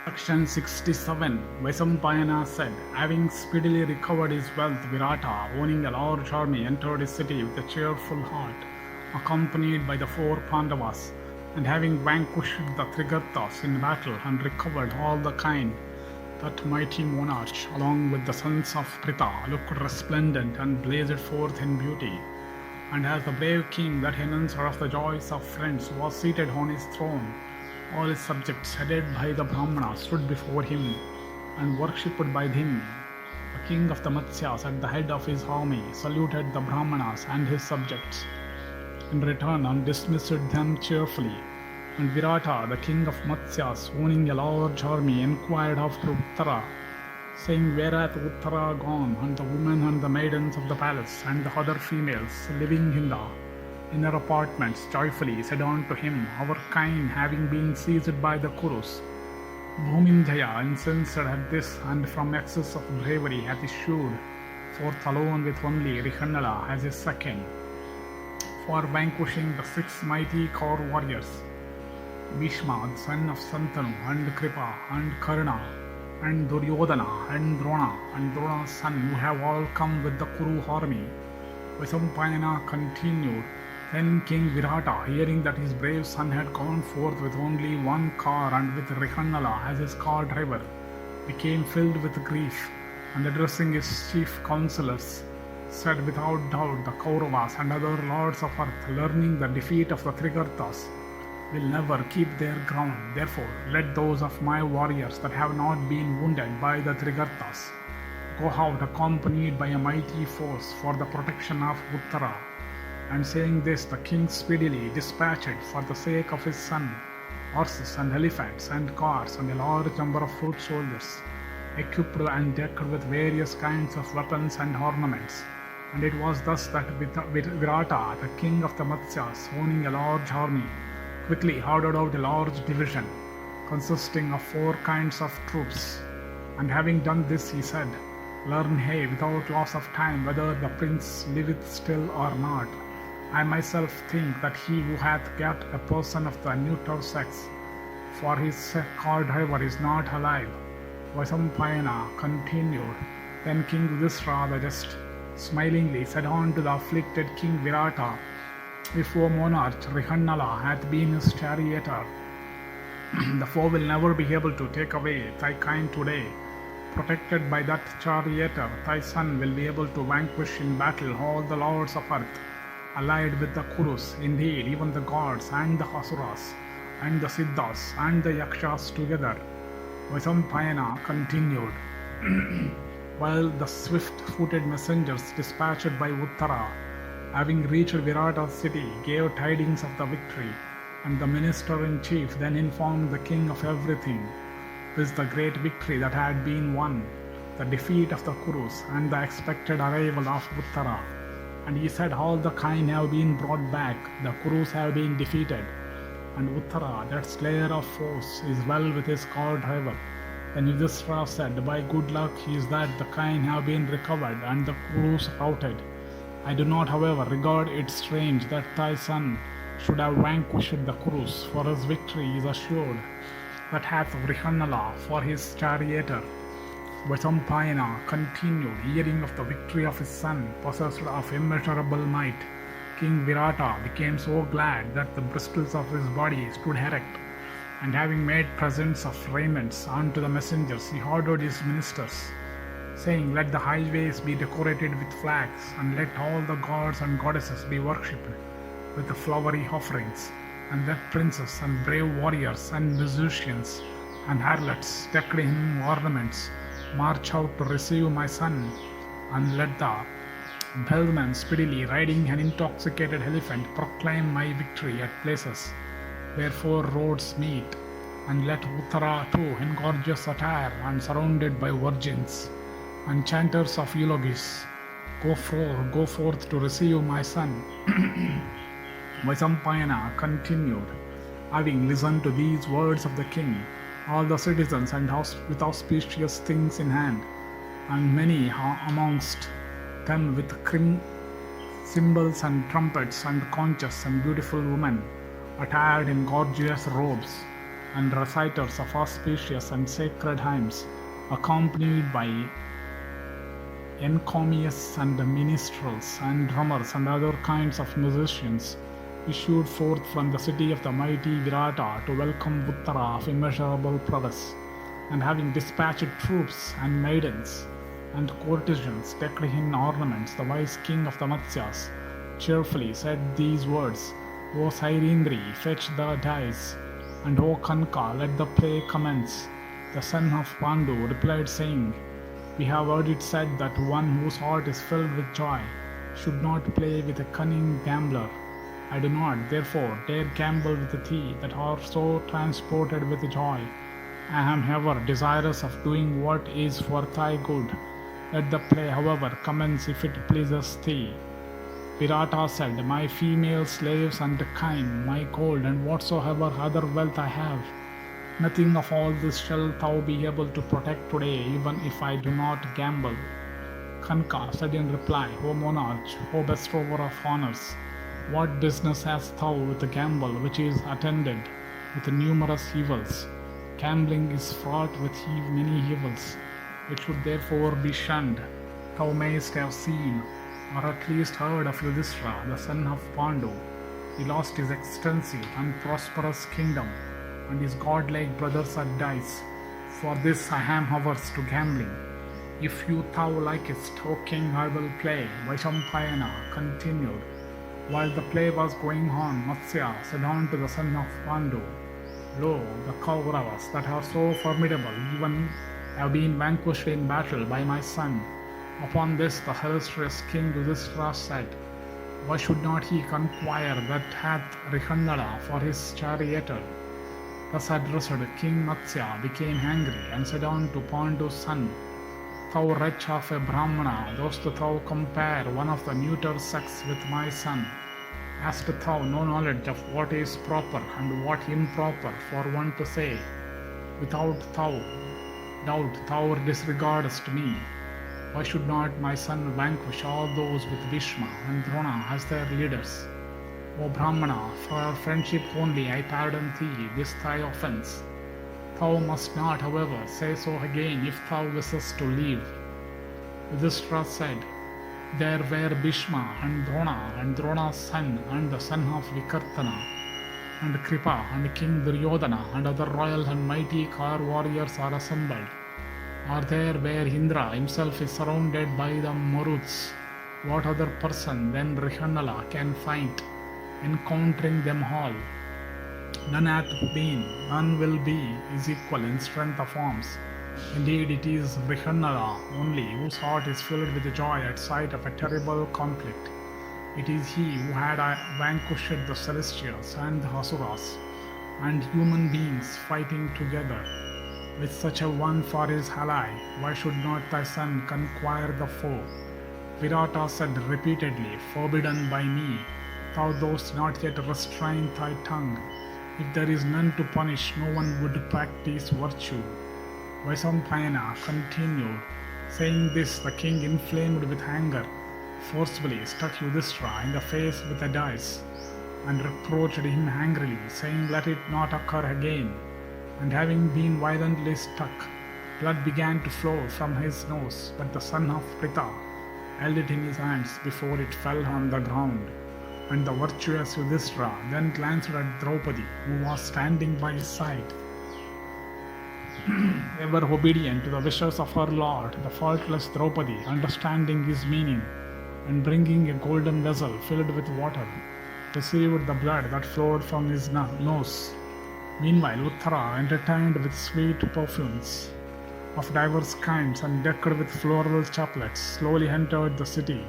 Section 67. Vaisampayana said, having speedily recovered his wealth, Virata, owning a large army, entered his city with a cheerful heart, accompanied by the four Pandavas, and having vanquished the Trigartas in battle and recovered all the kine, that mighty monarch, along with the sons of Pritha, looked resplendent and blazed forth in beauty. And as the brave king, that announcer of the joys of friends, was seated on his throne, all his subjects, headed by the Brahmana, stood before him and worshipped by him. The king of the Matsyas, at the head of his army, saluted the Brahmanas and his subjects in return and dismissed them cheerfully. And Virata, the king of Matsyas, owning a large army, inquired after Uttara, saying, "Where hath Uttara gone, and the women and the maidens of the palace, and the other females living in the inner apartments joyfully said unto him, Our kine having been seized by the Kurus." Bhuminjaya, incensed at this, and from excess of bravery hath issued forth alone with only Rihanala as his second, for vanquishing the 6 mighty core warriors, Bhishma, the son of Santanu, and Kripa, and Karna, and Duryodhana, and Drona, and Drona's son, who have all come with the Kuru army. Vaisampayana continued, then King Virata, hearing that his brave son had gone forth with only one car and with Rihanala as his car driver, became filled with grief, and addressing his chief counselors, said, "Without doubt the Kauravas and other lords of earth, learning the defeat of the Trigartas, will never keep their ground. Therefore, let those of my warriors that have not been wounded by the Trigartas go out accompanied by a mighty force for the protection of Uttara." And saying this, the king speedily dispatched, for the sake of his son, horses and elephants and cars and a large number of foot soldiers, equipped and decked with various kinds of weapons and ornaments. And it was thus that Virata, the king of the Matsyas, owning a large army, quickly ordered out a large division, consisting of 4 kinds of troops. And having done this, he said, "Learn, hey, without loss of time, whether the prince liveth still or not. I myself think that he who hath got a person of the neuter sex for his car driver is not alive." Vaisampayana continued, then King Yudhishthira the just smilingly said unto the afflicted King Virata, "If, O monarch, Rihanala hath been his charioteer, the foe will never be able to take away thy kind today. Protected by that charioteer, thy son will be able to vanquish in battle all the lords of earth, allied with the Kurus, indeed even the gods and the Asuras, and the Siddhas and the Yakshas together." Vaisampayana continued, while the swift-footed messengers dispatched by Uttara, having reached Virata's city, gave tidings of the victory, and the minister-in-chief then informed the king of everything, viz. The great victory that had been won, the defeat of the Kurus, and the expected arrival of Uttara. And he said, "All the kine have been brought back, the Kurus have been defeated, and Uttara, that slayer of foes, is well with his car driver." Then Yudhishthira said, "By good luck is that the kine have been recovered and the Kurus routed. I do not, however, regard it strange that thy son should have vanquished the Kurus, for his victory is assured, that hath Vrihanala for his charioteer." Vaisampayana continued, hearing of the victory of his son, possessed of immeasurable might, King Virata became so glad that the bristles of his body stood erect, and having made presents of raiments unto the messengers, he ordered his ministers, saying, "Let the highways be decorated with flags, and let all the gods and goddesses be worshipped with the flowery offerings, and let princes and brave warriors and musicians and harlots decked in ornaments march out to receive my son, and let the bellman speedily riding an intoxicated elephant proclaim my victory at places where 4 roads meet, and let Uttara too, in gorgeous attire and surrounded by virgins and chanters of eulogies, go forth to receive my son." Vaisampayana continued, having listened to these words of the king, all the citizens and with auspicious things in hand, and many amongst them with cymbals and trumpets and conches, and beautiful women attired in gorgeous robes, and reciters of auspicious and sacred hymns, accompanied by encomiums and minstrels and drummers and other kinds of musicians, issued forth from the city of the mighty Virata to welcome Uttara of immeasurable prowess. And having dispatched troops and maidens and courtesans decked in ornaments, the wise king of the Matsyas cheerfully said these words: O Sairindri, fetch the dice, and O Kanka, let the play commence. The son of Pandu replied, saying, We have heard it said that one whose heart is filled with joy should not play with a cunning gambler. I do not, therefore, dare gamble with thee that are so transported with joy. I am ever desirous of doing what is for thy good. Let the play, however, commence if it pleases thee. Virata said, My female slaves and kine, my gold, and whatsoever other wealth I have, nothing of all this shall thou be able to protect today, even if I do not gamble. Kanka said in reply, O monarch, O bestower of honors, what business hast thou with a gamble which is attended with numerous evils? Gambling is fraught with many evils. It should therefore be shunned. Thou mayst have seen, or at least heard of Yudhishthira, the son of Pandu. He lost his extensive and prosperous kingdom, and his godlike brothers at dice. For this I am averse to gambling. If thou likest, O king, I will play. Vaisampayana continued. While the play was going on, Matsya said unto the son of Pandu, Lo, the Kauravas that are so formidable even have been vanquished in battle by my son. Upon this the illustrious king Yudhishthira said, Why should not he conquer that hath Rihannala for his charioteer? Thus addressed, King Matsya became angry and said unto Pandu's son, Thou wretch of a Brahmana, dost thou compare one of the neuter sex with my son? Hast thou no knowledge of what is proper and what improper for one to say? Without doubt thou disregardest me. Why should not my son vanquish all those with Bhishma and Drona as their leaders? O Brahmana, for our friendship only I pardon thee this thy offense. Thou must not, however, say so again if thou wishest to live. Yudhishthira said, There were Bhishma and Drona's son and the son of Vikartana, and Kripa and King Duryodhana and other royal and mighty car warriors are assembled. Are there where Indra himself is surrounded by the Maruts? What other person than Rihannala can fight, encountering them all? None hath been, none will be, is equal in strength of arms. Indeed, it is Rihannala only whose heart is filled with joy at sight of a terrible conflict. It is he who had vanquished the celestials and the asuras, and human beings fighting together. With such a one for his ally, why should not thy son conquer the foe? Virata said repeatedly, Forbidden by me, thou dost not yet restrain thy tongue. If there is none to punish, no one would practice virtue. Vaisampayana continued. Saying this, the king, inflamed with anger, forcibly struck Yudhishthira in the face with a dice, and reproached him angrily, saying, Let it not occur again. And having been violently struck, blood began to flow from his nose, but the son of Pritha held it in his hands before it fell on the ground. And the virtuous Yudhishthira then glanced at Draupadi, who was standing by his side. Ever obedient to the wishes of her lord, the faultless Draupadi, understanding his meaning, and bringing a golden vessel filled with water, received the blood that flowed from his nose. Meanwhile, Uttara, entertained with sweet perfumes of divers kinds and decked with floral chaplets, slowly entered the city,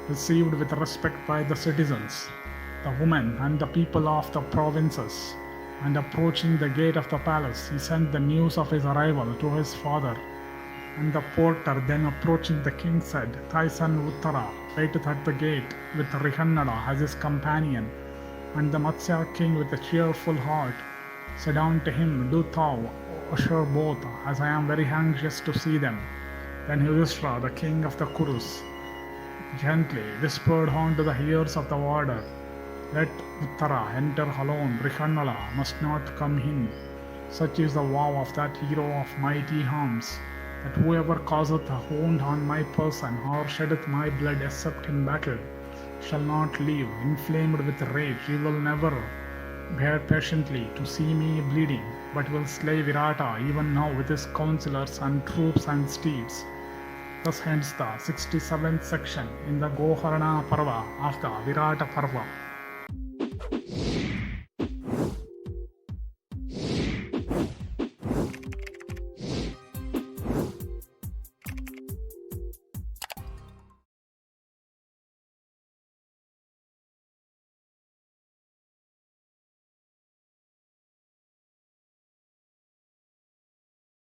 received with respect by the citizens, the women, and the people of the provinces. And approaching the gate of the palace, he sent the news of his arrival to his father. And the porter, then approaching the king, said, Thy son Uttara waiteth at the gate with Rihannala as his companion. And the Matsya king, with a cheerful heart, said unto him, Do thou usher both, as I am very anxious to see them. Then Yudhishthira, the king of the Kurus, gently whispered unto the ears of the warder, Let Uttara enter alone, Rihannala must not come in. Such is the vow of that hero of mighty arms, that whoever causeth a wound on my person or sheddeth my blood except in battle shall not live. Inflamed with rage, he will never bear patiently to see me bleeding, but will slay Virata even now with his counselors and troops and steeds. Thus ends the 67th section in the Go-harana Parva of the Virata Parva.